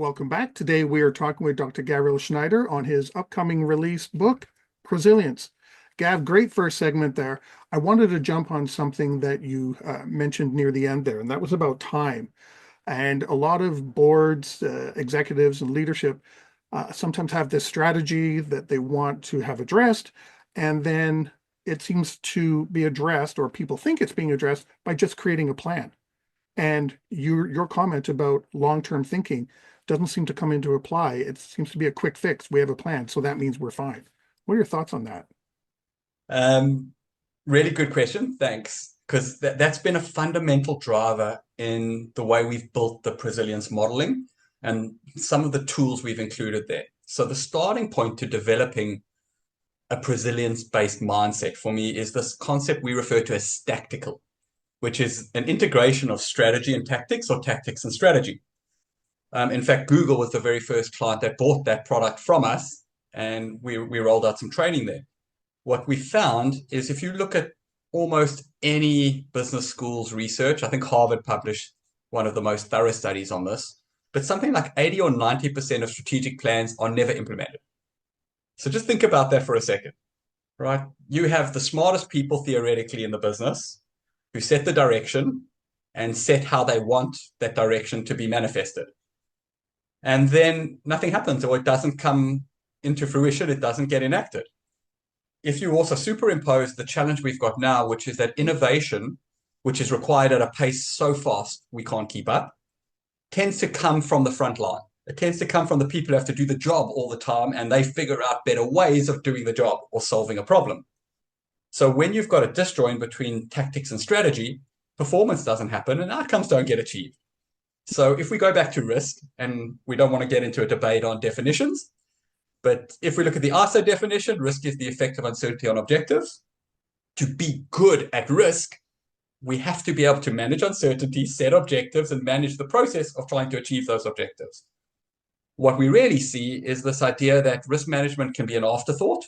Welcome back. Today we are talking with Dr. Gavriel Schneider on his upcoming released book, Presilience. Gav, great first segment there. I wanted to jump on something that you mentioned near the end there, and that was about time. And a lot of boards, executives, and leadership sometimes have this strategy that they want to have addressed, and then it seems to be addressed, or people think it's being addressed, by just creating a plan. And your comment about long-term thinking doesn't seem to come into apply. It seems to be a quick fix. We have a plan, so that means we're fine. What are your thoughts on that? Um, Really good question. Thanks. Because that's been a fundamental driver in the way we've built the Presilience modeling and some of the tools we've included there. So the starting point to developing a Presilience-based mindset for me is this concept we refer to as Stactical, which is an integration of strategy and tactics, or tactics and strategy. In fact, Google was the very first client that bought that product from us, and we rolled out some training there. What we found is if you look at almost any business school's research, I think Harvard published one of the most thorough studies on this, but something like 80 or 90% of strategic plans are never implemented. So just think about that for a second, right? You have the smartest people theoretically in the business who set the direction and set how they want that direction to be manifested. And then nothing happens, or it doesn't come into fruition, it doesn't get enacted. If you also superimpose the challenge we've got now, which is that innovation, which is required at a pace so fast we can't keep up, tends to come from the front line. It tends to come from the people who have to do the job all the time, and they figure out better ways of doing the job or solving a problem. So when you've got a disjoint between tactics and strategy, performance doesn't happen and outcomes don't get achieved. So if we go back to risk, and we don't want to get into a debate on definitions, but if we look at the ISO definition, risk is the effect of uncertainty on objectives. To be good at risk, we have to be able to manage uncertainty, set objectives, and manage the process of trying to achieve those objectives. What we really see is this idea that risk management can be an afterthought.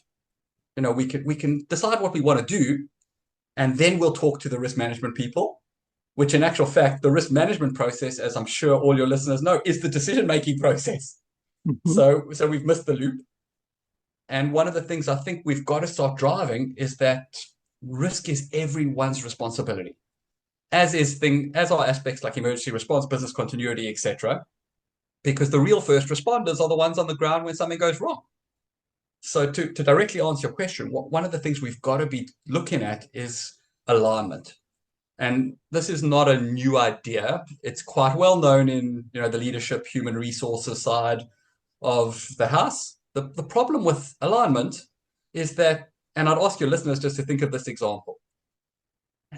We can decide what we want to do, and then we'll talk to the risk management people, which in actual fact, the risk management process, as I'm sure all your listeners know, is the decision-making process. Mhm. So we've missed the loop. And one of the things I think we've got to start driving is that risk is everyone's responsibility, as are aspects like emergency response, business continuity, etc. Because the real first responders are the ones on the ground when something goes wrong. So to directly answer your question, one of the things we've got to be looking at is alignment. And this is not a new idea. It's quite well known in the leadership, human resources side of the house. The problem with alignment is that, and I'd ask your listeners just to think of this example.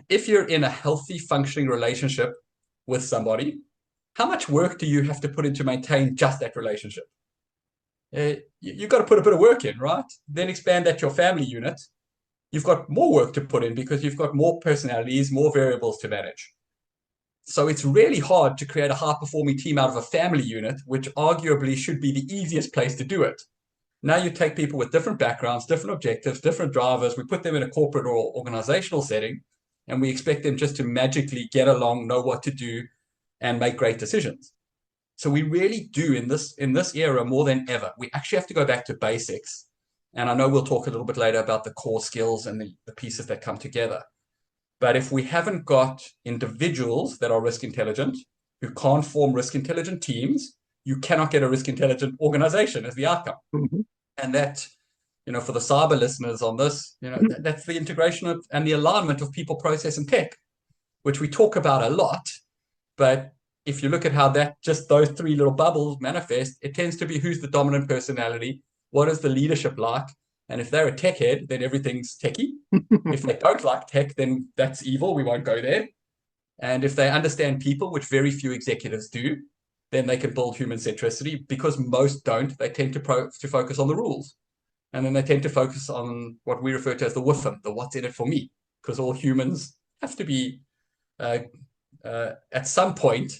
If you're in a healthy, functioning relationship with somebody, how much work do you have to put in to maintain just that relationship? You've got to put a bit of work in, right? Then expand that to your family unit. You've got more work to put in because you've got more personalities, more variables to manage. So it's really hard to create a high-performing team out of a family unit, which arguably should be the easiest place to do it. Now you take people with different backgrounds, different objectives, different drivers, we put them in a corporate or organizational setting, and we expect them just to magically get along, know what to do, and make great decisions. So we really do in this era more than ever. We actually have to go back to basics. And I know we'll talk a little bit later about the core skills and the pieces that come together. But if we haven't got individuals that are risk intelligent, who can't form risk intelligent teams, you cannot get a risk intelligent organization as the outcome. Mhm. And that, for the cyber listeners on this, that's the integration and the alignment of people, process, and tech, which we talk about a lot. But if you look at how those three little bubbles manifest, it tends to be who's the dominant personality, what is the leadership like, and if they're a tech head, then everything's techie. If they don't like tech, then that's evil. We won't go there. And if they understand people, which very few executives do, then they can build human centricity. Because most don't, they tend to focus on the rules. And then they tend to focus on what we refer to as the WIFM, the what's in it for me. Because all humans have to be, at some point,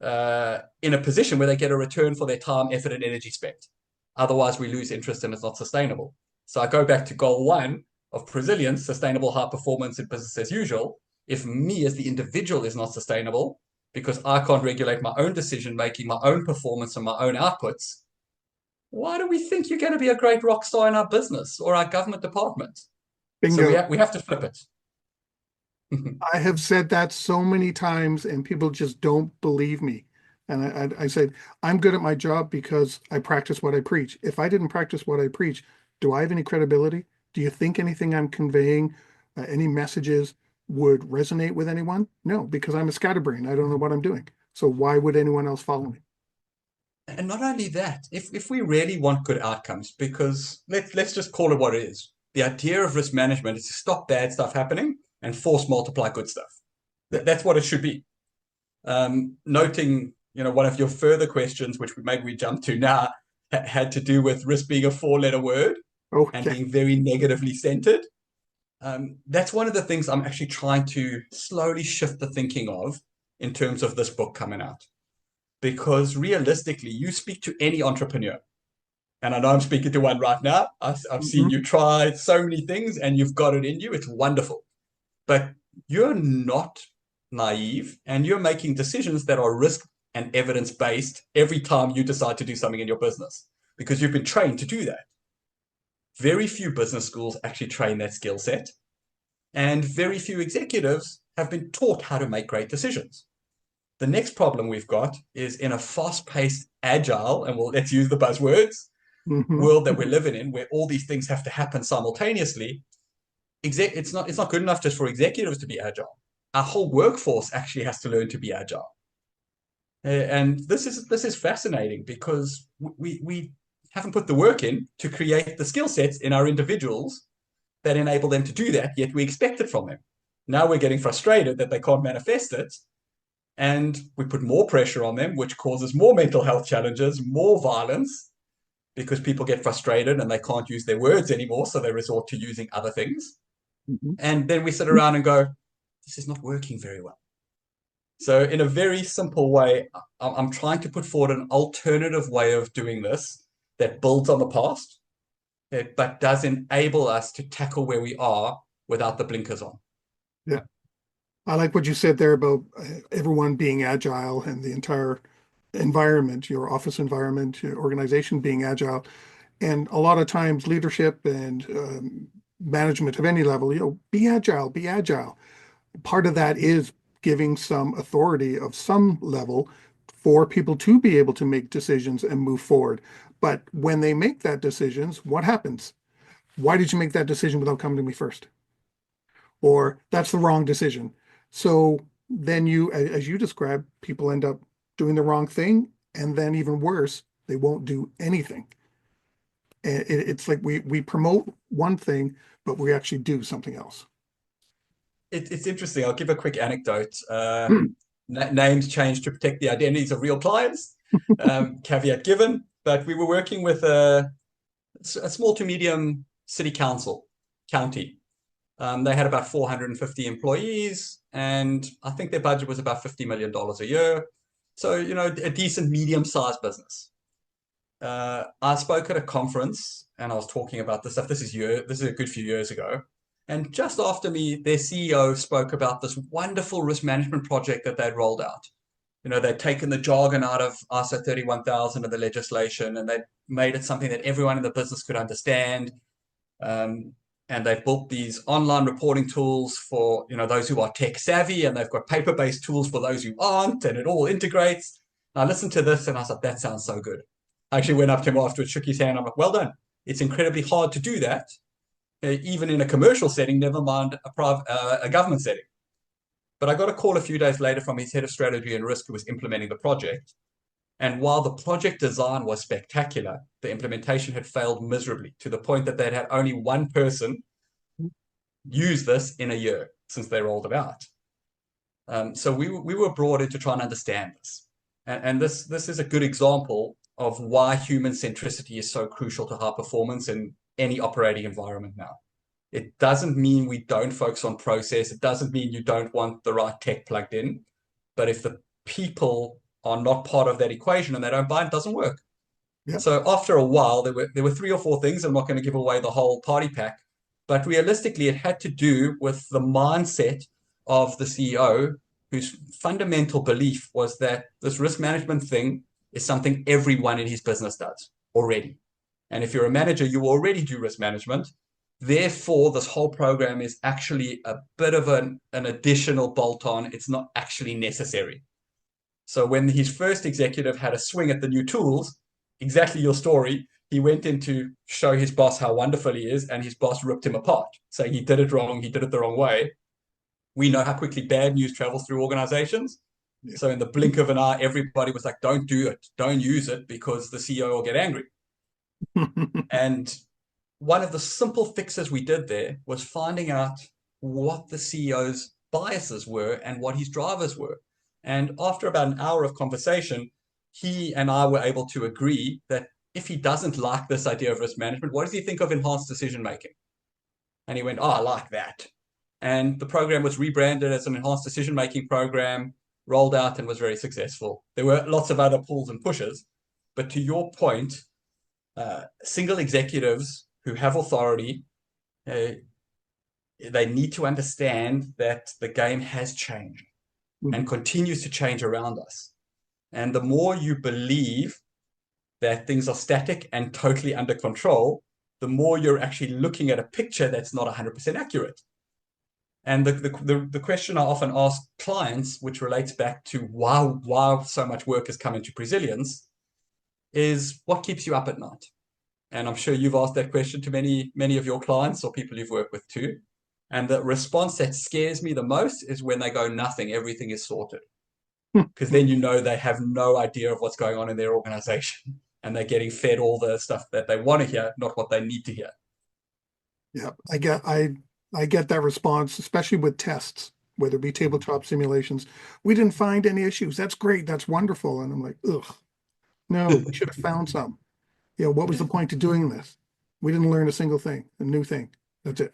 in a position where they get a return for their time, effort, and energy spent. Otherwise, we lose interest and it's not sustainable. So I go back to goal 1 of Presilience, sustainable high performance in business as usual. If me as the individual is not sustainable, because I can't regulate my own decision making, my own performance, and my own outputs, why do we think you're going to be a great rock star in our business or our government department? So Bingo. we have to flip it. I have said that so many times and people just don't believe me. And I said, I'm good at my job because I practice what I preach. If I didn't practice what I preach, do I have any credibility? Do you think anything I'm conveying, any messages would resonate with anyone? No, because I'm a scatterbrain. I don't know what I'm doing. So why would anyone else follow me? And not only that, if we really want good outcomes, because let's just call it what it is. The idea of risk management is to stop bad stuff happening and force multiply good stuff. Yeah. That's what it should be. Noting, one of your further questions, which maybe we jump to now, had to do with risk being a four-letter word Oh, and yeah. being very negatively centered. That's one of the things I'm actually trying to slowly shift the thinking of in terms of this book coming out. Because realistically, you speak to any entrepreneur, and I know I'm speaking to one right now. I've seen Mhm. you try so many things and you've got it in you. It's wonderful. But you're not naive and you're making decisions that are risk and evidence based every time you decide to do something in your business because you've been trained to do that. Very few business schools actually train that skill set, and very few executives have been taught how to make great decisions. The next problem we've got is in a fast paced, agile, and let's use the buzzwords, Mhm. world that we're living in, where all these things have to happen simultaneously. It's not good enough just for executives to be agile. Our whole workforce actually has to learn to be agile. And this is fascinating because we haven't put the work in to create the skill sets in our individuals that enable them to do that, yet we expect it from them. Now we're getting frustrated that they can't manifest it, and we put more pressure on them, which causes more mental health challenges, more violence, because people get frustrated and they can't use their words anymore, so they resort to using other things. Mhm. And then we sit around and go, this is not working very well. So, in a very simple way, I'm trying to put forward an alternative way of doing this that builds on the past, but does enable us to tackle where we are without the blinkers on. Yeah. I like what you said there about everyone being agile and the entire environment, your office environment, your organization being agile. And a lot of times, leadership and management of any level, be agile, be agile. Part of that is giving some authority of some level for people to be able to make decisions and move forward. But when they make that decisions, what happens? Why did you make that decision without coming to me first? Or that's the wrong decision. So then as you described, people end up doing the wrong thing, and then even worse, they won't do anything. And it's like we promote one thing, but we actually do something else. It's interesting. I'll give a quick anecdote. Names changed to protect the identities of real clients. Caveat given, but we were working with a small to medium city council county. They had about 450 employees, and I think their budget was about $50 million a year. So, a decent medium-sized business. I spoke at a conference and I was talking about this stuff. This is a good few years ago. And just after me, their CEO spoke about this wonderful risk management project that they'd rolled out. They'd taken the jargon out of ISO 31000 and the legislation, and they'd made it something that everyone in the business could understand. Um, and they've built these online reporting tools for those who are tech savvy, and they've got paper-based tools for those who aren't, and it all integrates. And I listened to this and I was like, that sounds so good. I actually went up to him afterwards, shook his hand. I'm like, well done. It's incredibly hard to do that, even in a commercial setting, never mind a government setting. But I got a call a few days later from his head of strategy and risk who was implementing the project. And while the project design was spectacular, the implementation had failed miserably to the point that they'd had only one person use this in a year since they rolled it out. So we were brought in to try and understand this. And this is a good example of why human centricity is so crucial to high performance in any operating environment now. It doesn't mean we don't focus on process. It doesn't mean you don't want the right tech plugged in. But if the people are not part of that equation and they don't buy it, doesn't work. Yeah. So after a while, there were three or four things. I'm not going to give away the whole party pack, but realistically, it had to do with the mindset of the CEO whose fundamental belief was that this risk management thing is something everyone in his business does already. And if you're a manager, you already do risk management. Therefore, this whole program is actually a bit of an additional bolt-on. It's not actually necessary. So when his first executive had a swing at the new tools, exactly your story, he went in to show his boss how wonderful he is, and his boss ripped him apart, saying he did it wrong, he did it the wrong way. We know how quickly bad news travels through organizations. Yeah. So in the blink of an eye, everybody was like, don't do it, don't use it, because the CEO will get angry. And one of the simple fixes we did there was finding out what the CEO's biases were and what his drivers were. And after about an hour of conversation, he and I were able to agree that if he doesn't like this idea of risk management, what does he think of enhanced decision making? And he went, oh, I like that. And the program was rebranded as an enhanced decision making program, rolled out, and was very successful. There were lots of other pulls and pushes. But to your point, single executives who have authority, they need to understand that the game has changed and continues to change around us. And the more you believe that things are static and totally under control, the more you're actually looking at a picture that's not 100% accurate. And the question I often ask clients, which relates back to why so much work has come into Presilience, is what keeps you up at night? And I'm sure you've asked that question to many of your clients or people you've worked with too. And the response that scares me the most is when they go, nothing, everything is sorted. Because then you know they have no idea of what's going on in their organization, and they're getting fed all the stuff that they want to hear, not what they need to hear. Yeah, I get that response, especially with tests, whether it be tabletop simulations. We didn't find any issues. That's great. That's wonderful. And I'm like, ugh, no, we should have found some. What was the point of doing this? We didn't learn a single thing, a new thing. That's it.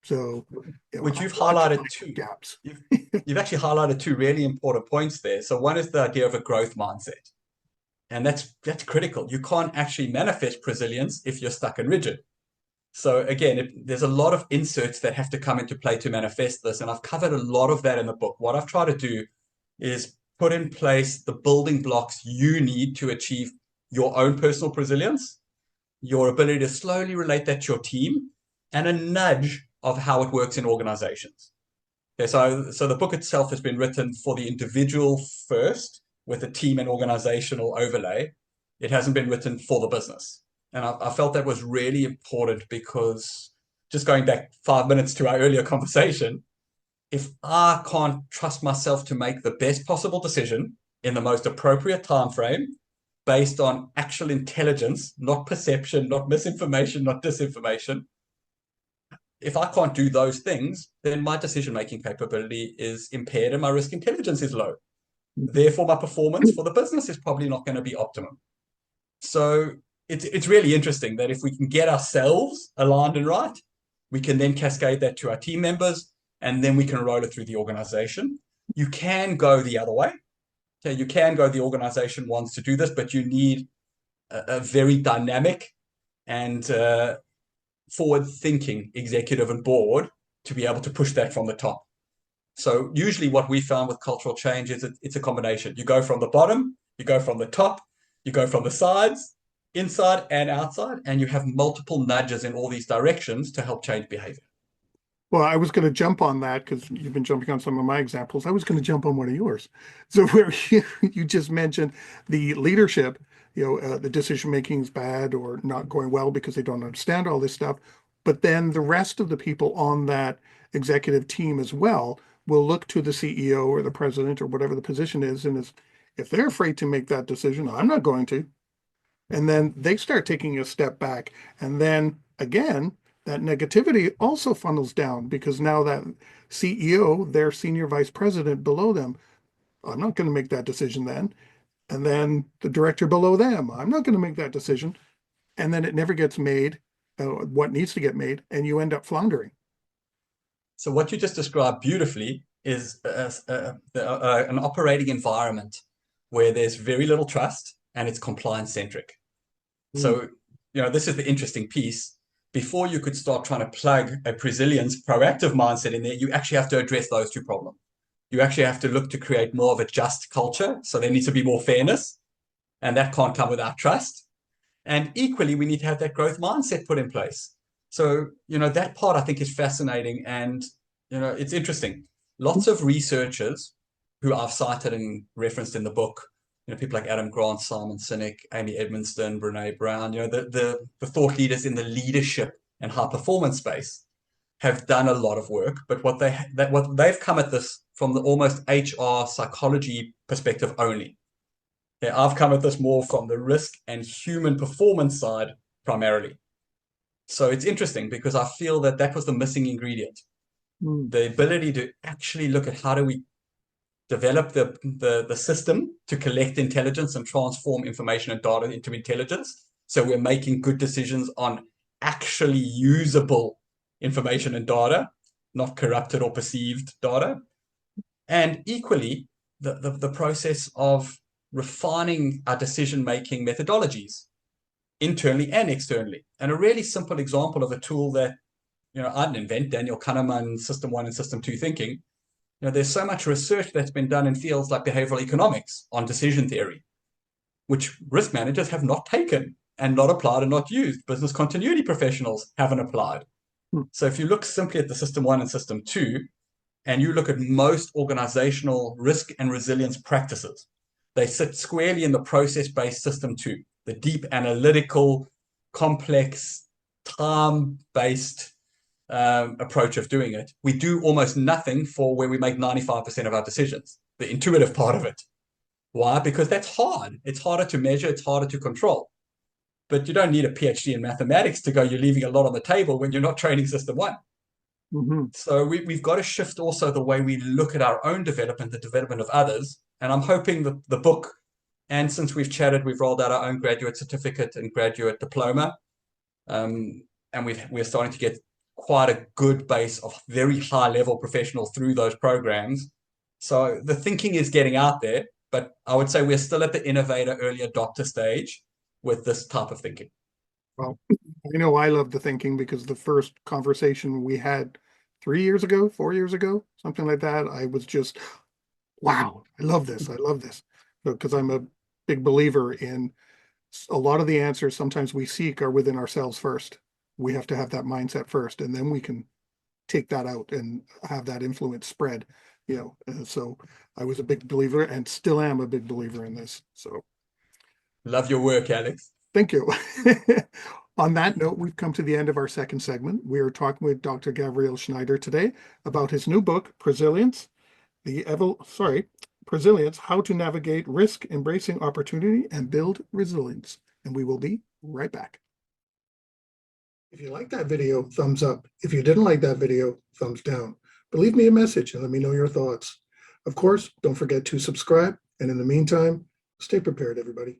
So, which you've highlighted two gaps. You've actually highlighted two really important points there. So one is the idea of a growth mindset. And that's critical. You can't actually manifest Presilience if you're stuck and rigid. So again, there's a lot of inserts that have to come into play to manifest this. And I've covered a lot of that in the book. What I've tried to do is put in place the building blocks you need to achieve your own personal Presilience, your ability to slowly relate that to your team, and a nudge of how it works in organizations. Okay, so the book itself has been written for the individual first, with a team and organizational overlay. It hasn't been written for the business. And I felt that was really important because, just going back 5 minutes to our earlier conversation, if I can't trust myself to make the best possible decision in the most appropriate time frame, based on actual intelligence, not perception, not misinformation, not disinformation, if I can't do those things, then my decision-making capability is impaired and my risk intelligence is low. Therefore, my performance for the business is probably not going to be optimum. So it's really interesting that if we can get ourselves aligned and right, we can then cascade that to our team members, and then we can roll it through the organization. You can go the other way. Okay, you can go, the organization wants to do this, but you need a very dynamic and forward-thinking executive and board to be able to push that from the top. So usually what we found with cultural change is it's a combination. You go from the bottom, you go from the top, you go from the sides, inside and outside, and you have multiple nudges in all these directions to help change behavior. Well, I was going to jump on that because you've been jumping on some of my examples. I was going to jump on one of yours. So where you just mentioned the leadership, the decision making is bad or not going well because they don't understand all this stuff. But then the rest of the people on that executive team as well will look to the CEO or the president or whatever the position is, and if they're afraid to make that decision, I'm not going to. And then they start taking a step back, and then again, that negativity also funnels down because now that CEO, their senior vice president below them, I'm not going to make that decision then. And then the director below them, I'm not going to make that decision. And then it never gets made, what needs to get made, and you end up floundering. So what you just described beautifully is an operating environment where there's very little trust and it's compliance-centric. So, this is the interesting piece. Before you could start trying to plug a Presilience proactive mindset in there, you actually have to address those two problems. you actually have to look to create more of a just culture. So there needs to be more fairness, and that can't come without trust. And equally, we need to have that growth mindset put in place. So, that part I think is fascinating, and, it's interesting. Lots of researchers who I've cited and referenced in the book, people like Adam Grant, Simon Sinek, Amy Edmonston, Brene Brown, the thought leaders in the leadership and high performance space have done a lot of work. But what they've come at this from the almost HR psychology perspective only. Yeah, I've come at this more from the risk and human performance side primarily. So it's interesting because I feel that was the missing ingredient. The ability to actually look at how do we develop the system to collect intelligence and transform information and data into intelligence. So we're making good decisions on actually usable information and data, not corrupted or perceived data. And equally, the process of refining our decision-making methodologies internally and externally. And a really simple example of a tool that, I didn't invent, Daniel Kahneman, System 1 and System 2 thinking. There's so much research that's been done in fields like behavioral economics on decision theory, which risk managers have not taken and not applied and not used. Business continuity professionals haven't applied. So if you look simply at the System 1 and System 2, and you look at most organizational risk and resilience practices, they sit squarely in the process-based System 2, the deep analytical, complex, time-based approach of doing it. We do almost nothing for where we make 95% of our decisions, the intuitive part of it. Why? Because that's hard. It's harder to measure. It's harder to control. But you don't need a PhD in mathematics to go, you're leaving a lot on the table when you're not training System 1. So we've got to shift also the way we look at our own development, the development of others. And I'm hoping that the book, and since we've chatted, we've rolled out our own graduate certificate and graduate diploma. And we're starting to get quite a good base of very high level professionals through those programs. So the thinking is getting out there, but I would say we're still at the innovator, early adopter stage with this type of thinking. Well, I love the thinking because the first conversation we had 3 years ago, 4 years ago, something like that, I was just, wow, I love this. I love this. Because I'm a big believer in a lot of the answers sometimes we seek are within ourselves first. We have to have that mindset first, and then we can take that out and have that influence spread, so I was a big believer and still am a big believer in this. So love your work, Alex. thank you. On that note, we've come to the end of our second segment. We are talking with Dr. Gavriel Schneider today about his new book, Presilience, Presilience, How to Navigate Risk, Embracing Opportunity, and Build Resilience. And we will be right back. If you like that video, thumbs up. If you didn't like that video, thumbs down. But leave me a message and let me know your thoughts. Of course, don't forget to subscribe. And in the meantime, stay prepared, everybody.